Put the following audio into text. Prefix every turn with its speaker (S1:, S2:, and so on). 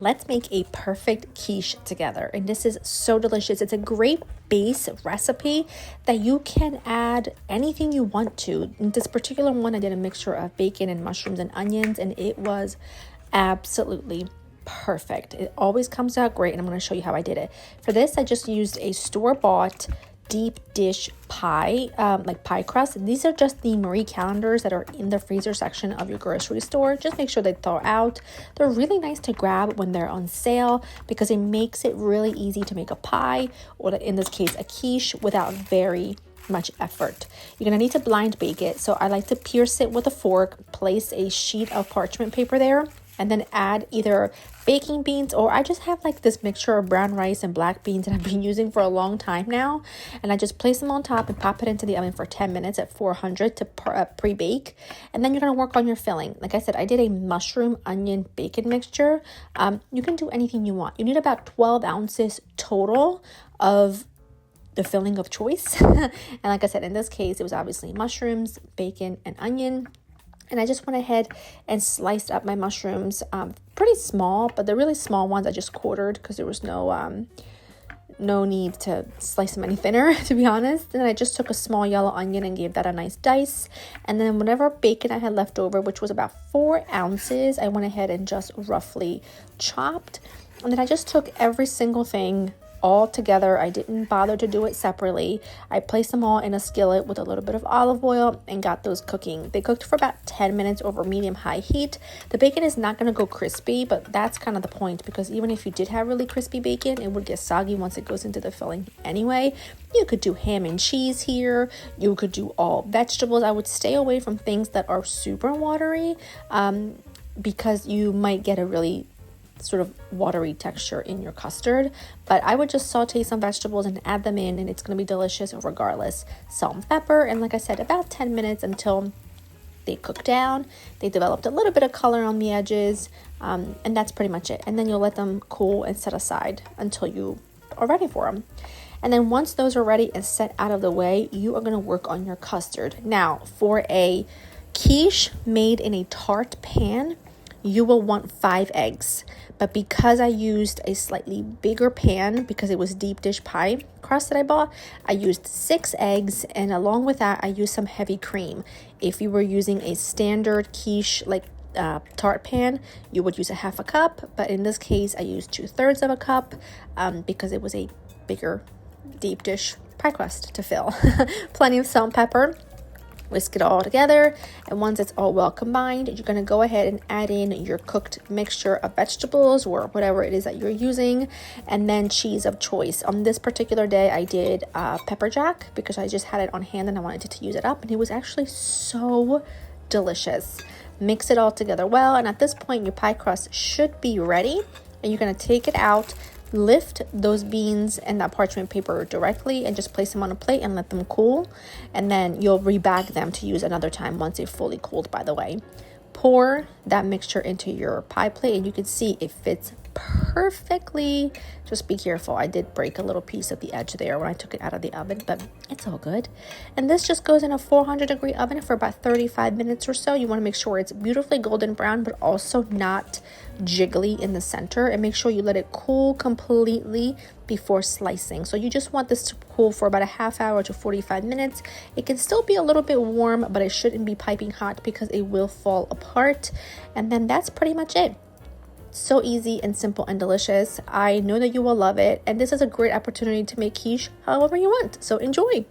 S1: Let's make a perfect quiche together. And this is so delicious. It's a great base recipe that you can add anything you want to. In this particular one, I did a mixture of bacon and mushrooms and onions, and it was absolutely perfect. It always comes out great, and I'm going to show you how I did it. For this, I just used a store-bought deep dish pie, like pie crust. These are just the Marie calendars that are in the freezer section of your grocery store. Just make sure they thaw out. They're really nice to grab when they're on sale because it makes it really easy to make a pie, or in this case a quiche, without very much effort. You're gonna need to blind bake it, so I like to pierce it with a fork, place a sheet of parchment paper there, and then add either baking beans, or I just have like this mixture of brown rice and black beans that I've been using for a long time now, and I just place them on top and pop it into the oven for 10 minutes at 400 to pre-bake. And then you're gonna work on your filling. Like I said, I did a mushroom onion bacon mixture. You can do anything you want. You need about 12 ounces total of the filling of choice. And like I said, in this case, it was obviously mushrooms, bacon, and onion. And I just went ahead and sliced up my mushrooms, pretty small, but the really small ones I just quartered because there was no need to slice them any thinner, to be honest. And then I just took a small yellow onion and gave that a nice dice. And then whatever bacon I had left over, which was about 4 ounces, I went ahead and just roughly chopped. And then I just took every single thing all together. I didn't bother to do it separately. I placed them all in a skillet with a little bit of olive oil and got those cooking. They cooked for about 10 minutes over medium-high heat. The bacon is not going to go crispy, but that's kind of the point, because even if you did have really crispy bacon, it would get soggy once it goes into the filling anyway. You could do ham and cheese here. You could do all vegetables. I would stay away from things that are super watery, because you might get a really sort of watery texture in your custard. But I would just saute some vegetables and add them in, and it's going to be delicious regardless. Salt and pepper, and like I said, about 10 minutes until they cook down. They developed a little bit of color on the edges, and that's pretty much it. And then you'll let them cool and set aside until you are ready for them. And then once those are ready and set out of the way, you are going to work on your custard. Now, for a quiche made in a tart pan, you will want 5 eggs. But because I used a slightly bigger pan, because it was deep dish pie crust that I bought, I used 6 eggs, and along with that, I used some heavy cream. If you were using a standard quiche like tart pan, you would use a half a cup, but in this case, I used 2/3 of a cup because it was a bigger deep dish pie crust to fill. Plenty of salt and pepper. Whisk it all together, and once it's all well combined, you're going to go ahead and add in your cooked mixture of vegetables or whatever it is that you're using, and then cheese of choice. On this particular day, I did pepper jack because I just had it on hand and I wanted to use it up, and it was actually so delicious. Mix it all together well, and at this point, your pie crust should be ready, and you're going to take it out, lift those beans and that parchment paper directly and just place them on a plate and let them cool, and then you'll rebag them to use another time once they've fully cooled, by the way. Pour that mixture into your pie plate, and you can see it fits perfectly. Just be careful. I did break a little piece of the edge there when I took it out of the oven, but it's all good. And this just goes in a 400-degree oven for about 35 minutes or so. You want to make sure it's beautifully golden brown, but also not jiggly in the center, and make sure you let it cool completely before slicing. So you just want this to cool for about a half hour to 45 minutes. It can still be a little bit warm, but it shouldn't be piping hot because it will fall apart. And then that's pretty much it. So easy and simple and delicious. I know that you will love it, and this is a great opportunity to make quiche however you want. So enjoy.